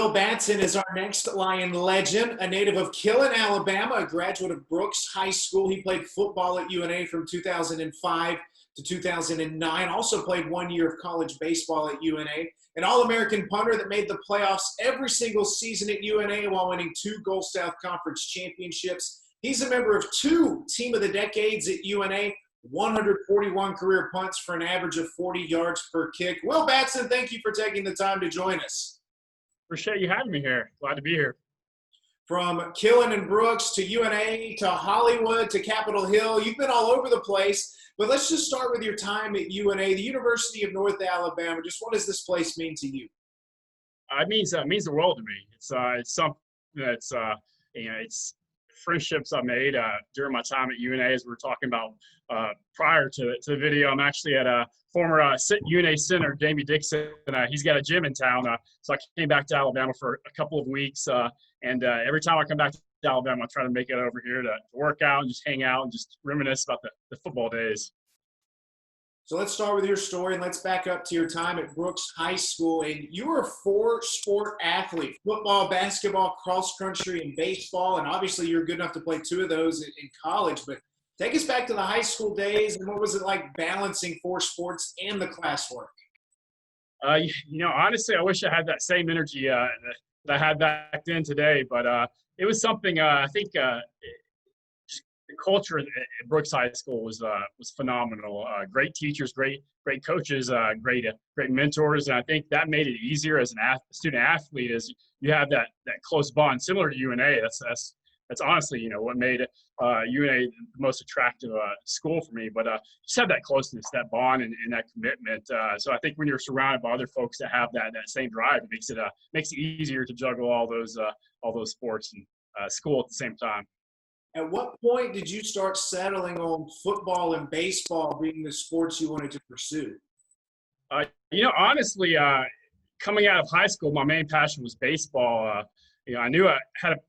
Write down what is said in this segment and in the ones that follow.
Will Batson is our next Lion legend, a native of Killen, Alabama, a graduate of Brooks High School. He played football at UNA from 2005 to 2009, also played 1 year of college baseball at UNA, an All-American punter that made the playoffs every single season at UNA while winning 2 Gulf South Conference championships. He's a member of 2 Team of the Decades at UNA, 141 career punts for an average of 40 yards per kick. Will Batson, thank you for taking the time to join us. Appreciate you having me here. Glad to be here. From Killen and Brooks to UNA to Hollywood to Capitol Hill, you've been all over the place. But let's just start with your time at UNA, the University of North Alabama. Just what does this place mean to you? It means the world to me. It's something that's it's friendships I made during my time at UNA, as we were talking about prior to the video. I'm actually at a former UNA center, Jamie Dixon. He's got a gym in town, so I came back to Alabama for a couple of weeks. And every time I come back to Alabama, I try to make it over here to work out and just hang out and just reminisce about the football days. So let's start with your story, and let's back up to your time at Brooks High School. And you were a 4-sport athlete: football, basketball, cross country, and baseball. And obviously you're good enough to play 2 of those in college. But take us back to the high school days, and what was it like balancing 4 sports and the classwork? Honestly, I wish I had that same energy that I had back then today. But it was something I think the culture at Brooks High School was phenomenal. Great teachers, great coaches, great mentors, and I think that made it easier as a student athlete, as you have that close bond, similar to UNA. That's honestly what made UNA the most attractive school for me. But just have that closeness, that bond, and that commitment. So I think when you're surrounded by other folks that have that same drive, it makes it easier to juggle all those sports and school at the same time. At what point did you start settling on football and baseball being the sports you wanted to pursue? Honestly, coming out of high school, my main passion was baseball. I knew I had a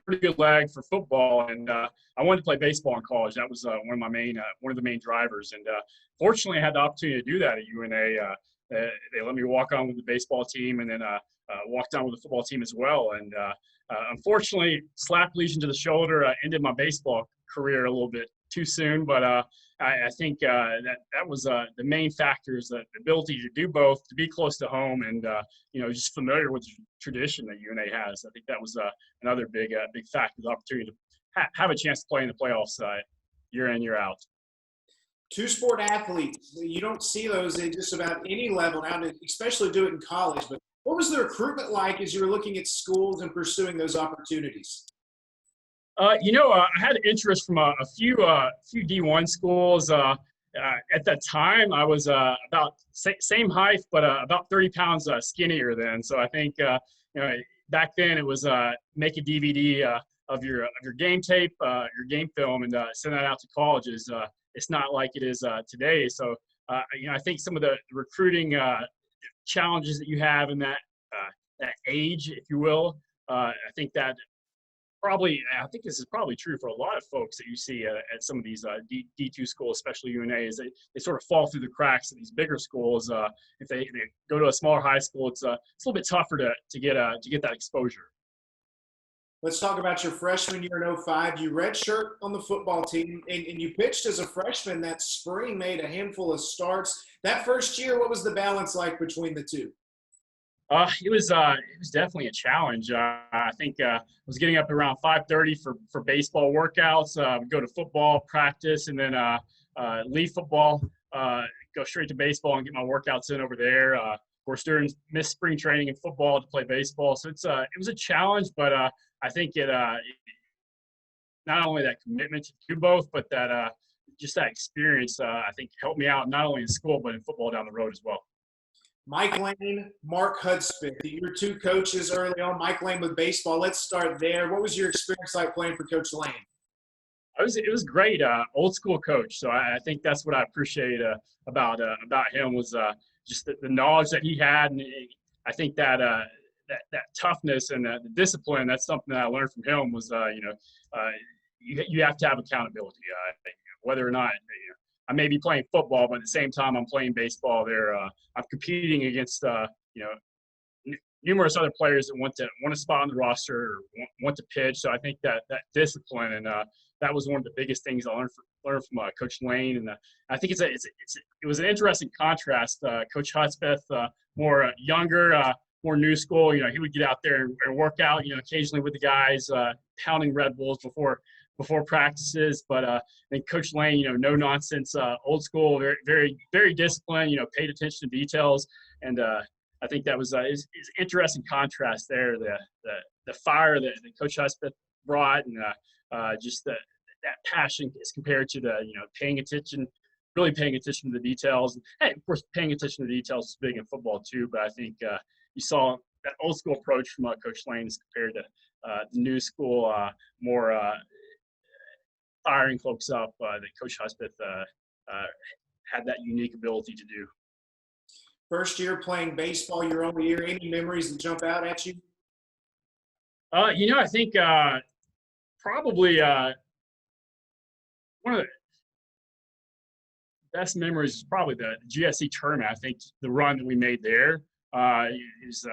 pretty good leg for football, and I wanted to play baseball in college. That was one of the main drivers. And fortunately, I had the opportunity to do that at UNA. They let me walk on with the baseball team, and then walked on with the football team as well. And unfortunately, slap lesion to the shoulder ended my baseball career a little bit too soon. But I think that was the main factors, the ability to do both, to be close to home, and just familiar with the tradition that UNA has. I think that was another big factor, the opportunity to have a chance to play in the playoffs year in, year out. 2-sport athletes, you don't see those at just about any level now, especially do it in college. But what was the recruitment like as you were looking at schools and pursuing those opportunities? I had interest from a few D1 schools. At that time, I was about same height, but about 30 pounds skinnier then. So I think back then it was make a DVD of your game tape, your game film, and send that out to colleges. It's not like it is today. So I think some of the recruiting challenges that you have in that age, if you will, I think this is probably true for a lot of folks that you see at some of these D2 schools, especially UNA, is they sort of fall through the cracks at these bigger schools. If they go to a smaller high school, it's a little bit tougher to get that exposure. Let's talk about your freshman year in 05. You redshirt on the football team, and you pitched as a freshman that spring, made a handful of starts. That first year, what was the balance like between the two? It was definitely a challenge. I think I was getting up around 5:30 for baseball workouts. We'd go to football practice, and then leave football, go straight to baseball and get my workouts in over there. Of course, missed spring training in football to play baseball. So it was a challenge, but I think it not only that commitment to do both, but that just that experience I think helped me out not only in school but in football down the road as well. Mike Lane, Mark Hudspeth, your 2 coaches early on. Mike Lane with baseball. Let's start there. What was your experience like playing for Coach Lane? It was great. Old school coach. So I think that's what I appreciate about him was just the knowledge that he had, and I think that that toughness and the discipline. That's something that I learned from him. Was you have to have accountability. Whether or not I may be playing football, but at the same time I'm playing baseball. I'm competing against numerous other players that want a spot on the roster or want to pitch. So I think that discipline and that was one of the biggest things I learned from Coach Lane. And I think it was an interesting contrast. Coach Hudspeth, more younger, more new school. You know, he would get out there and work out. You know, occasionally with the guys, pounding Red Bulls before practices. But then Coach Lane, you know, no nonsense, old school, very very very disciplined. You know, paid attention to details, and I think that was is interesting contrast there. The fire that Coach Hudspeth brought, and just that passion as compared to the, you know, really paying attention to the details. And of course, paying attention to the details is big in football too. But I think you saw that old school approach from Coach Lane as compared to the new school, more firing folks up that Coach Hudspeth had that unique ability to do. First year playing baseball, your only year. Any memories that jump out at you? You know, I think probably one of the best memories is probably the GSC tournament. I think the run that we made there is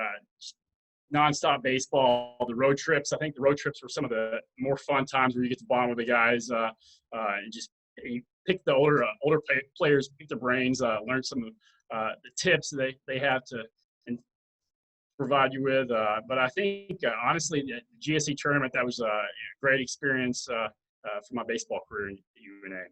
nonstop baseball. The road trips, I think the road trips were some of the more fun times where you get to bond with the guys and just pick the older players, pick their brains, learn some of the tips they have to and provide you with. But I think honestly, the GSC tournament, that was a great experience for my baseball career at UNA.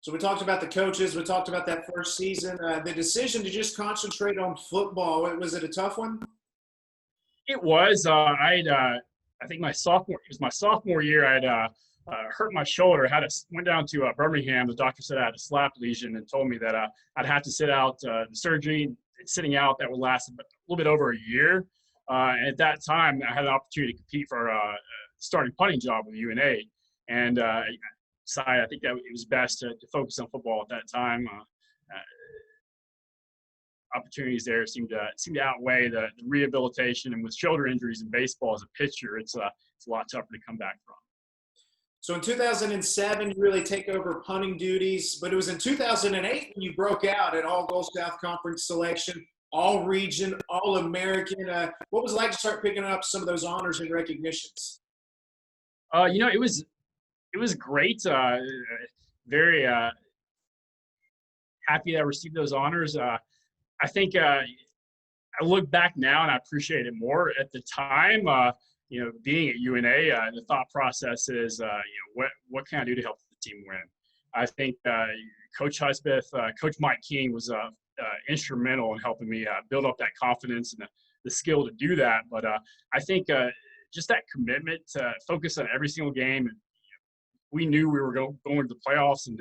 So we talked about the coaches. We talked about that first season. The decision to just concentrate on football, was it a tough one? It was. I think my sophomore year. I'd hurt my shoulder. Went down to Birmingham. The doctor said I had a slap lesion and told me that I'd have to sit out the surgery. Sitting out that would last a little bit over a year. At that time, I had an opportunity to compete for a starting punting job with UNA, and decided I think that it was best to focus on football at that time. Opportunities there seemed to outweigh the rehabilitation, and with shoulder injuries in baseball as a pitcher, it's a lot tougher to come back from. So in 2007, you really take over punting duties, but it was in 2008 when you broke out at All-Gulf South Conference selection, All-Region, All-American. What was it like to start picking up some of those honors and recognitions? You know, it was great. Very happy that I received those honors. I think I look back now and I appreciate it more. At the time, you know, being at UNA, the thought process is, you know, what can I do to help the team win? I think Coach Hudspeth, Coach Mike King was instrumental in helping me build up that confidence and the skill to do that. But I think just that commitment to focus on every single game. And, you know, we knew we were going to the playoffs, and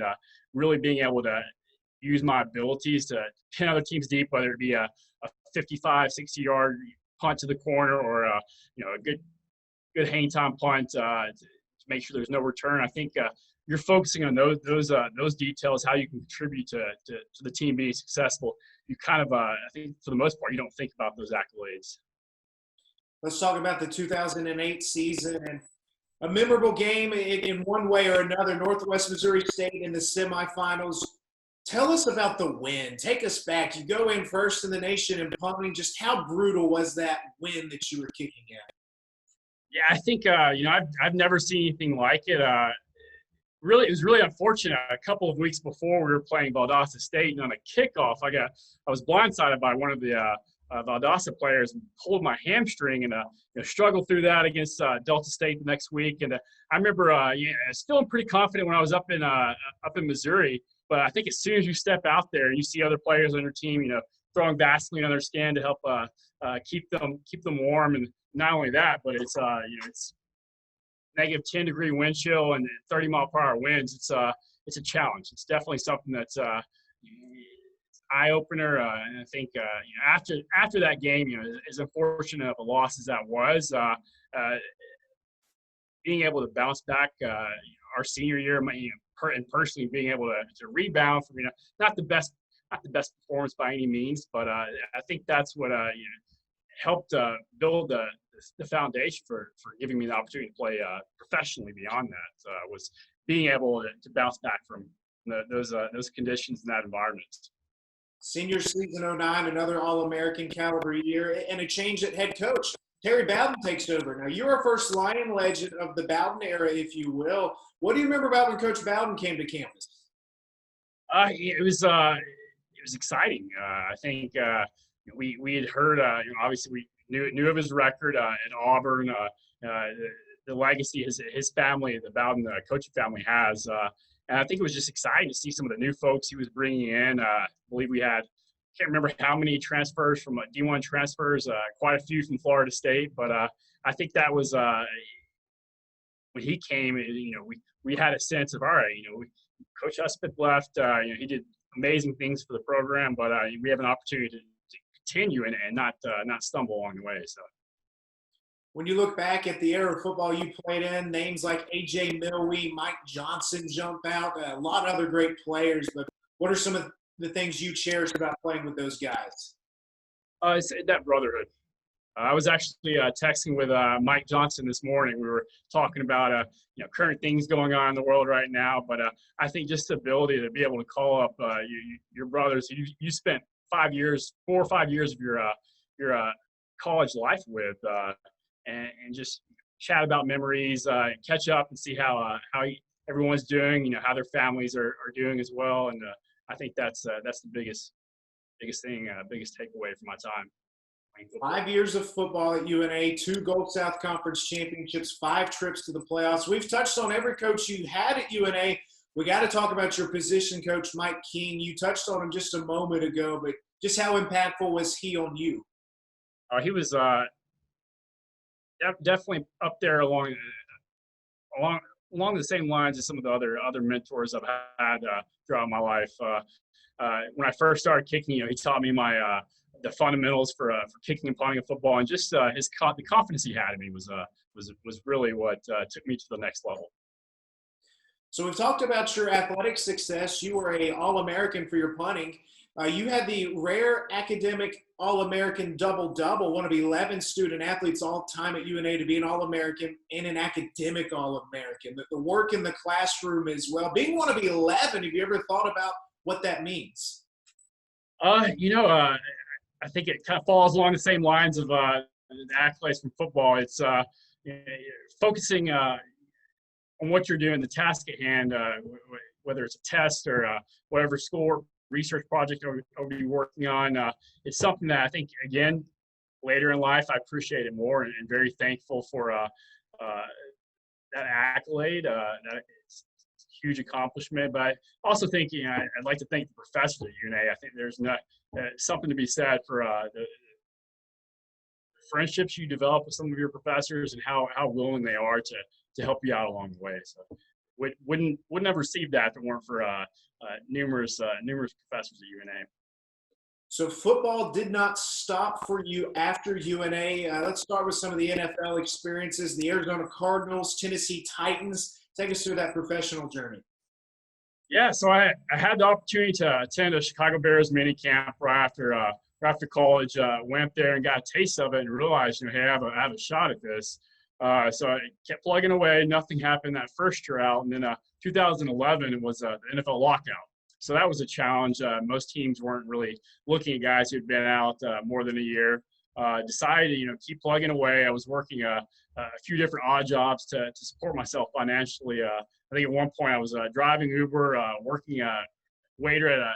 really being able to use my abilities to pin other teams deep, whether it be a 55, 60-yard punt to the corner or you know, a good hang time punt to make sure there's no return. I think you're focusing on those details, how you can contribute to the team being successful. You kind of, I think for the most part, you don't think about those accolades. Let's talk about the 2008 season and a memorable game in one way or another. Northwest Missouri State in the semifinals. Tell us about the win. Take us back. You go in first in the nation in punting. Just how brutal was that win that you were kicking at? Yeah, I think you know, I've never seen anything like it. Really, it was really unfortunate. A couple of weeks before, we were playing Valdosta State, and on a kickoff, I was blindsided by one of the Valdosta players and pulled my hamstring, and you know, struggled through that against Delta State the next week. And I remember yeah, I was feeling pretty confident when I was up in Missouri. But I think as soon as you step out there and you see other players on your team, you know, throwing Vaseline on their skin to help keep them warm, and not only that, but it's you know, it's negative 10-degree wind chill and 30-mile-per-hour winds. It's a challenge. It's definitely something that's eye opener. And I think you know, after that game, you know, as unfortunate of a loss as that was, being able to bounce back our senior year, you know, and personally being able to rebound from, you know, not the best performance by any means, but I think that's what you know, helped build the foundation for giving me the opportunity to play professionally beyond that, was being able to bounce back from those conditions and that environment. Senior season '09, another All-American caliber year, and a change at head coach. Terry Bowden takes over. Now, you're a first Lion legend of the Bowden era, if you will. What do you remember about when Coach Bowden came to campus? It was exciting. I think we had heard, obviously we knew of his record at Auburn, the legacy his family, the Bowden coaching family has, and I think it was just exciting to see some of the new folks he was bringing in. I believe we had, can't remember how many transfers from D1 transfers, quite a few from Florida State, but I think that was when he came. We had a sense of, all right, Coach Husband left. He did amazing things for the program, but we have an opportunity to continue and not stumble along the way. So, when you look back at the era of football you played in, names like A.J. Milwee, Mike Johnson jump out, a lot of other great players. But what are some of the things you cherish about playing with those guys? It's that brotherhood. I was actually texting with Mike Johnson this morning. We were talking about current things going on in the world right now, but I think just the ability to be able to call up your brothers you spent 4 or 5 years of your college life with, and just chat about memories, catch up and see how everyone's doing, how their families are doing as well, and I think that's the biggest thing, biggest takeaway from my time. 5 years of football at UNA, 2 Gulf South Conference championships, 5 trips to the playoffs. We've touched on every coach you had at UNA. We got to talk about your position coach, Mike King. You touched on him just a moment ago, but just how impactful was he on you? He was definitely up there along the same lines as some of the other mentors I've had throughout my life. When I first started kicking, he taught me the fundamentals for kicking and punting a football, and just the confidence he had in me was really what took me to the next level. So we've talked about your athletic success. You were a All-American for your punting. You had the rare academic All-American double-double, one of 11 student athletes all time at UNA to be an All-American and an academic All-American. The work in the classroom as well. Being one of 11, have you ever thought about what that means? I think it kind of falls along the same lines of the accolades from football. It's focusing on what you're doing, the task at hand, whether it's a test or whatever school research project I'll be working on. It's something that I think, again, later in life, I appreciate it more and very thankful for that accolade. It's a huge accomplishment. But I also think, I'd like to thank the professors at UNA. I think there's something to be said for the friendships you develop with some of your professors and how willing they are to help you out along the way. So wouldn't have received that if it weren't for numerous professors at UNA. So football did not stop for you after UNA. Let's start with some of the NFL experiences. The Arizona Cardinals, Tennessee Titans. Take us through that professional journey. Yeah, so I had the opportunity to attend a Chicago Bears mini camp right after college. Went there and got a taste of it and realized, hey, I have a shot at this. So I kept plugging away. Nothing happened that first year out. And then 2011, it was the NFL lockout. So that was a challenge. Most teams weren't really looking at guys who'd been out more than a year. Decided to keep plugging away. I was working a few different odd jobs to support myself financially. I think at one point I was driving Uber, working a waiter at a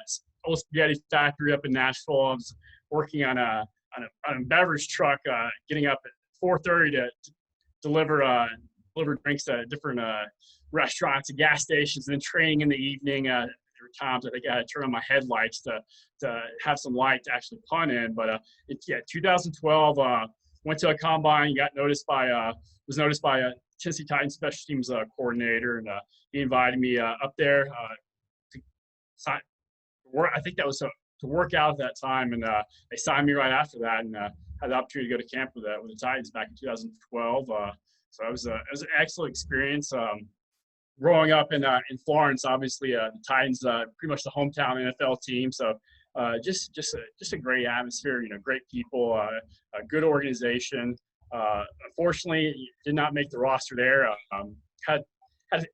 old spaghetti factory up in Nashville. I was working on a beverage truck, getting up at 4:30 to deliver drinks to different restaurants and gas stations, and then training in the evening. There were times I think I had to turn on my headlights to have some light to actually punt in. But 2012, went to a combine, was noticed by a Tennessee Titans special teams coordinator, and he invited me up there to sign. I think that was to work out at that time, and they signed me right after that, and had the opportunity to go to camp with the Titans back in 2012. So it was an excellent experience. Growing up in Florence, obviously the Titans, pretty much the hometown NFL team. So just a great atmosphere. Great people, a good organization. Unfortunately, did not make the roster there. Had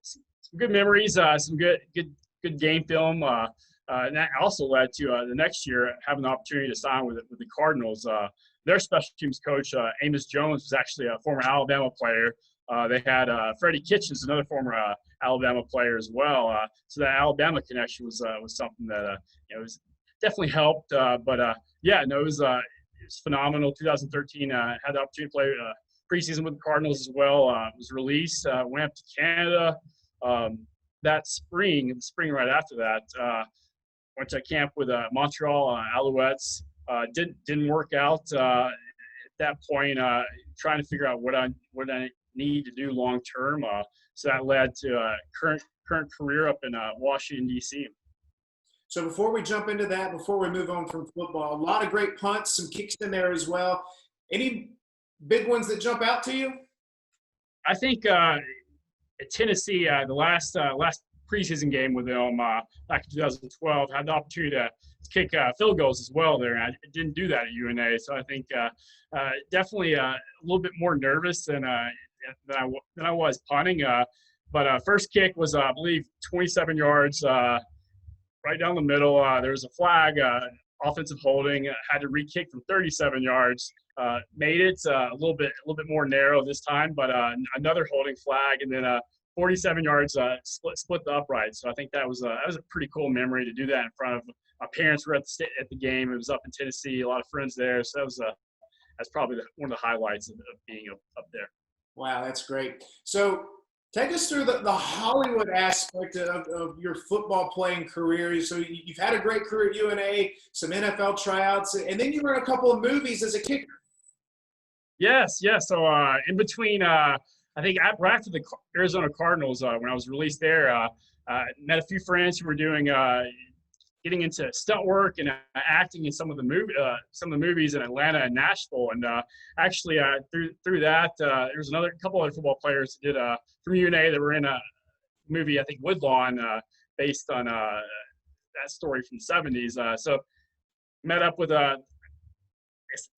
some good memories, some good game film. And that also led to the next year having the opportunity to sign with the Cardinals. Their special teams coach, Amos Jones, was actually a former Alabama player. They had Freddie Kitchens, another former Alabama player as well. So that Alabama connection was something that was definitely helped. Yeah, no, it was phenomenal. 2013, had the opportunity to play preseason with the Cardinals as well. Was released, went up to Canada that spring. The spring right after that, went to camp with Montreal Alouettes. Didn't work out at that point. Trying to figure out what I need to do long term. So that led to a current career up in Washington D.C. So before we jump into that, before we move on from football, a lot of great punts, some kicks in there as well. Any big ones that jump out to you? I think at Tennessee, the last preseason game with them back in 2012, had the opportunity to kick field goals as well there. I didn't do that at UNA, so I think definitely a little bit more nervous than I was punting. But first kick was, I believe, 27 yards, right down the middle. There was a flag, offensive holding. Had to re-kick from 37 yards. Made it a little bit more narrow this time, but another holding flag, and then 47 yards split the uprights. So I think that was a pretty cool memory to do that in front of my parents. Were at the game. It was up in Tennessee. A lot of friends there. So that's probably one of the highlights of being up there. Wow, that's great. So take us through the Hollywood aspect of your football playing career. So you've had a great career at UNA, some NFL tryouts, and then you were in a couple of movies as a kicker. Yes. So in between, I think right after the Arizona Cardinals, when I was released there, met a few friends who were doing getting into stunt work and acting in some of the movies in Atlanta and Nashville. And actually, through that, there was another couple other football players that did from UNA that were in a movie, I think Woodlawn, based on that story from the 70s. So met up with a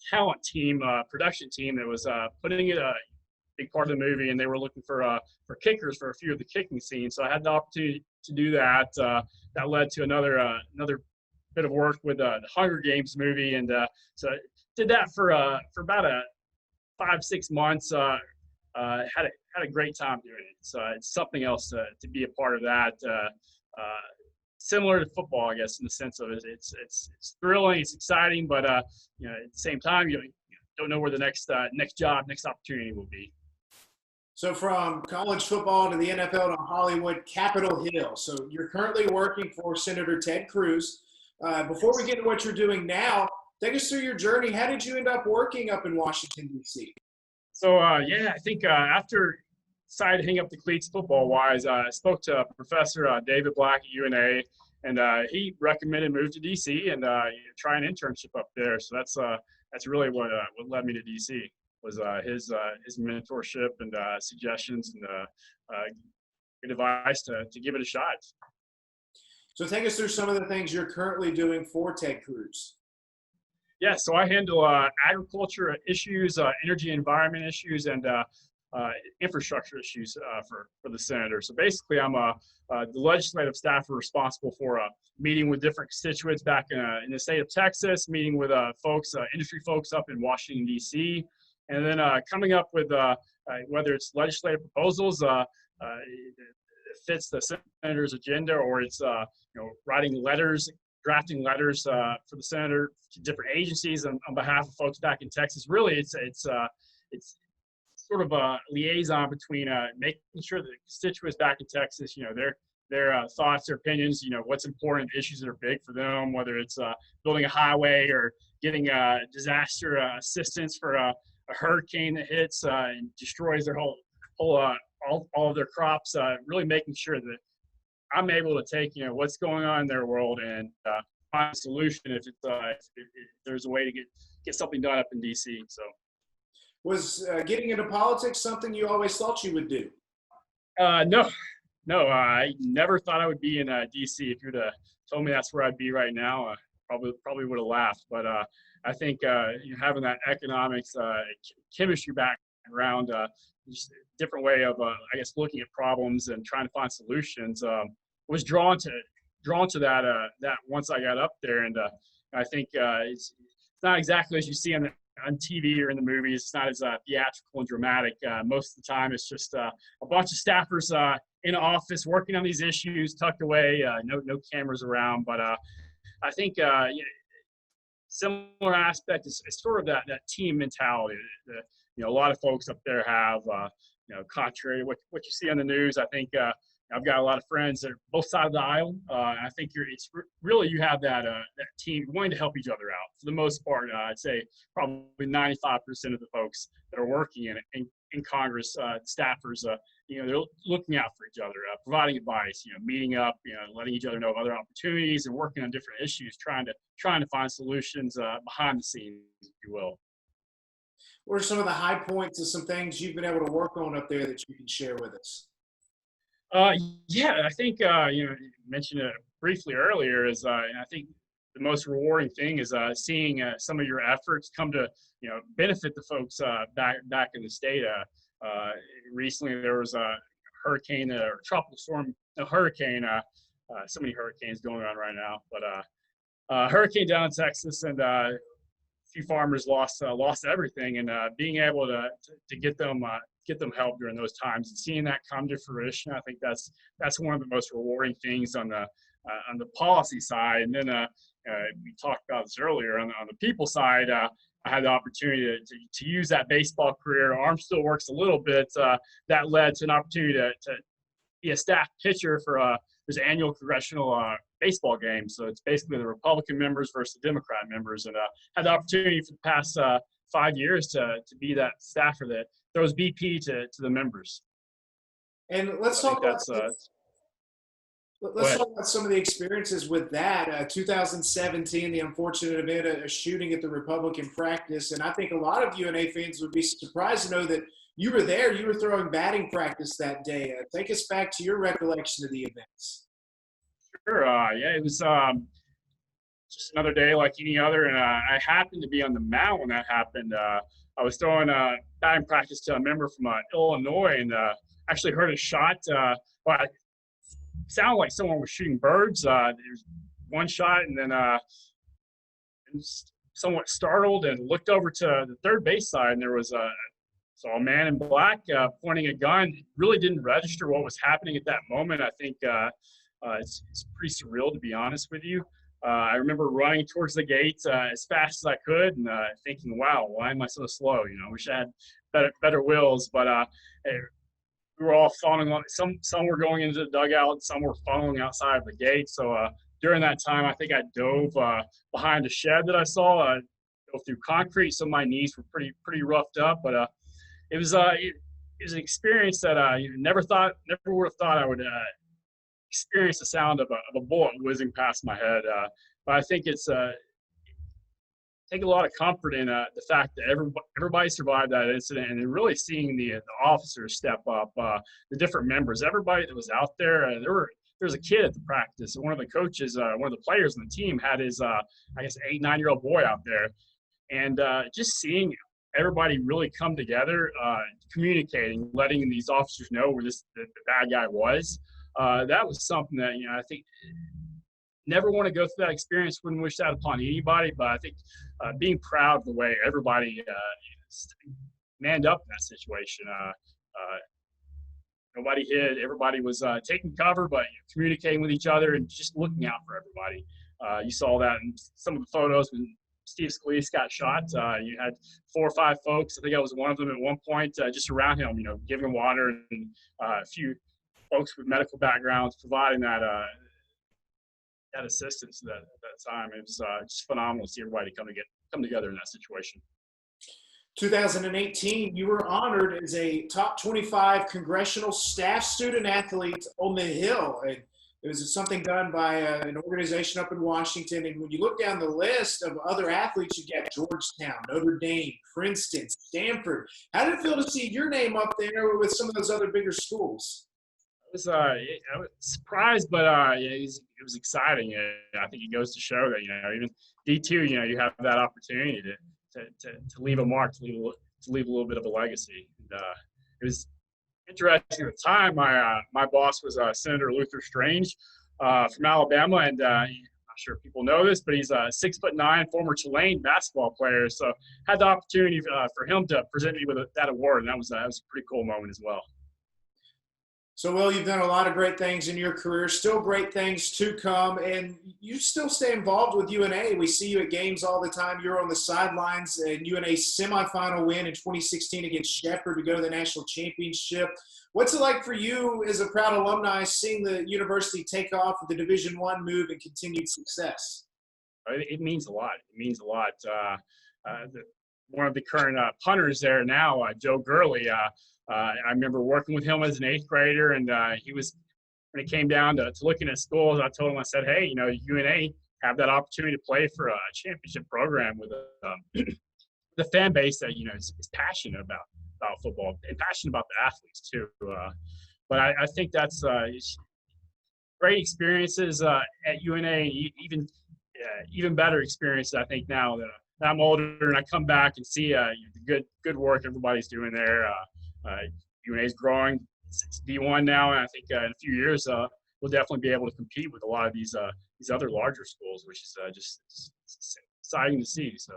talent team, production team that was putting it a big part of the movie, and they were looking for kickers for a few of the kicking scenes. So I had the opportunity to do that. That led to another bit of work with the Hunger Games movie, and so I did that for about 5-6 months. Had a great time doing it. So it's something else to be a part of that. Similar to football, I guess, in the sense of it's thrilling, it's exciting, but at the same time, you don't know where the next opportunity will be. So from college football to the NFL to Hollywood, Capitol Hill. So you're currently working for Senator Ted Cruz. Before we get to what you're doing now, take us through your journey. How did you end up working up in Washington, D.C.? So, I think after decided to hang up the cleats football-wise, I spoke to Professor David Black at UNA, and he recommended move to D.C. and try an internship up there. So that's really what led me to D.C. was his mentorship and suggestions and good advice to give it a shot. So take us through some of the things you're currently doing for Ted Cruz. Yeah, so I handle agriculture issues, energy and environment issues, and infrastructure issues for the senator. So basically, I'm the legislative staffer responsible for meeting with different constituents back in the state of Texas, meeting with industry folks up in Washington, D.C., and then coming up with whether it's legislative proposals that fits the senator's agenda, or it's writing letters, drafting letters for the senator to different agencies on behalf of folks back in Texas. Really, it's sort of a liaison between making sure that the constituents back in Texas, their thoughts, their opinions, what's important, issues that are big for them, whether it's building a highway or getting disaster assistance for a hurricane that hits and destroys their all of their crops. Really making sure that I'm able to take what's going on in their world and find a solution if there's a way to get something done up in DC. So, was getting into politics something you always thought you would do? No, I never thought I would be in DC. If you'd have told me that's where I'd be right now, probably would have laughed. But I think having that economics, chemistry background, just a different way of, I guess, looking at problems and trying to find solutions, was drawn to drawn to that once I got up there, and I think it's not exactly as you see on TV or in the movies. It's not as theatrical and dramatic. Most of the time, it's just a bunch of staffers in an office working on these issues, tucked away, no cameras around. But I think similar aspect is sort of that team mentality that a lot of folks up there have. Contrary to what you see on the news, I think I've got a lot of friends that are both sides of the aisle. I think really you have that team wanting to help each other out. For the most part, I'd say probably 95% of the folks that are working in Congress, staffers, they're looking out for each other, providing advice, meeting up, letting each other know of other opportunities and working on different issues, trying to find solutions behind the scenes, if you will. What are some of the high points of some things you've been able to work on up there that you can share with us? Yeah, I think you mentioned it briefly earlier. I think the most rewarding thing is seeing some of your efforts come to benefit the folks back in the state. Recently, there was a hurricane or tropical storm, a hurricane. So many hurricanes going on right now, but hurricane down in Texas, and few farmers lost everything, and being able to get them help during those times and seeing that come to fruition, I think that's one of the most rewarding things on the policy side. And then we talked about this earlier on the people side. I had the opportunity to use that baseball career. Arm still works a little bit. That led to an opportunity to be a staff pitcher for this annual Congressional baseball game. So it's basically the Republican members versus the Democrat members, and had the opportunity for the past 5 years to be that staffer that throws BP to the members. And let's talk about some of the experiences with that. 2017, the unfortunate event, a shooting at the Republican practice, and I think a lot of UNA fans would be surprised to know that you were there. You were throwing batting practice that day. Take us back to your recollection of the events. Sure. Yeah, it was just another day like any other, and I happened to be on the mound when that happened. I was throwing batting practice to a member from Illinois, and actually heard a shot. Well, it sounded like someone was shooting birds. There was one shot, and then I was somewhat startled and looked over to the third base side, and there was saw a man in black pointing a gun. Really didn't register what was happening at that moment. I think it's pretty surreal, to be honest with you. I remember running towards the gates as fast as I could, and thinking, "Wow, why am I so slow?" I wish I had better wheels. But we were all funneling on. Some were going into the dugout, some were funneling outside of the gate. So during that time, I think I dove behind a shed that I saw. Dove through concrete, so my knees were pretty roughed up. But it was an experience that I never would have thought I would experience the sound of a bullet whizzing past my head. But I think it's take a lot of comfort in the fact that everybody survived that incident, and then really seeing the officers step up, the different members, everybody that was out there. There was a kid at the practice. One of the coaches, one of the players on the team, had his 8-9-year-old boy out there, and just seeing everybody really come together, communicating, letting these officers know where the bad guy was. That was something that I think never want to go through that experience. Wouldn't wish that upon anybody. But I think being proud of the way everybody manned up in that situation. Nobody hid. Everybody was taking cover, but communicating with each other and just looking out for everybody. You saw that in some of the photos when Steve Scalise got shot. You had 4 or 5 folks. I think I was one of them at one point, just around him, giving him water, and a few folks with medical backgrounds providing that assistance at that time. It was just phenomenal to see everybody come together in that situation. 2018, you were honored as a top 25 Congressional staff student athlete on the Hill. And it was something done by an organization up in Washington. And when you look down the list of other athletes, you get Georgetown, Notre Dame, Princeton, Stanford. How did it feel to see your name up there with some of those other bigger schools? I was surprised, but it was exciting. I think it goes to show that even D2, you have that opportunity to leave a mark, to leave a little bit of a legacy. And, it was interesting at the time. My boss was Senator Luther Strange. from Alabama, and I'm not sure if people know this, but he's a 6'9" former Tulane basketball player. So had the opportunity for him to present me with that award, and that was a pretty cool moment as well. So, Will, you've done a lot of great things in your career, still great things to come, and you still stay involved with UNA. We see you at games all the time. You're on the sidelines, and UNA's semifinal win in 2016 against Shepherd to go to the national championship. What's it like for you as a proud alumni seeing the university take off with the Division I move and continued success? It means a lot. It means a lot. One of the current punters there now, Joe Gurley, I remember working with him as an 8th grader, and he was, when it came down to looking at schools, I told him, I said, hey, UNA have that opportunity to play for a championship program with the fan base that, is passionate about football and passionate about the athletes too. But I think that's great experiences at UNA, even better experiences, I think, now that I'm older and I come back and see the good work everybody's doing there. UNA is growing. It's D1 now, and I think in a few years we'll definitely be able to compete with a lot of these other larger schools, which is just exciting to see. So,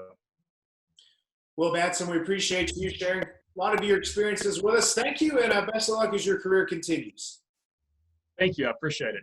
Well, Batson, we appreciate you sharing a lot of your experiences with us. Thank you, and best of luck as your career continues. Thank you. I appreciate it.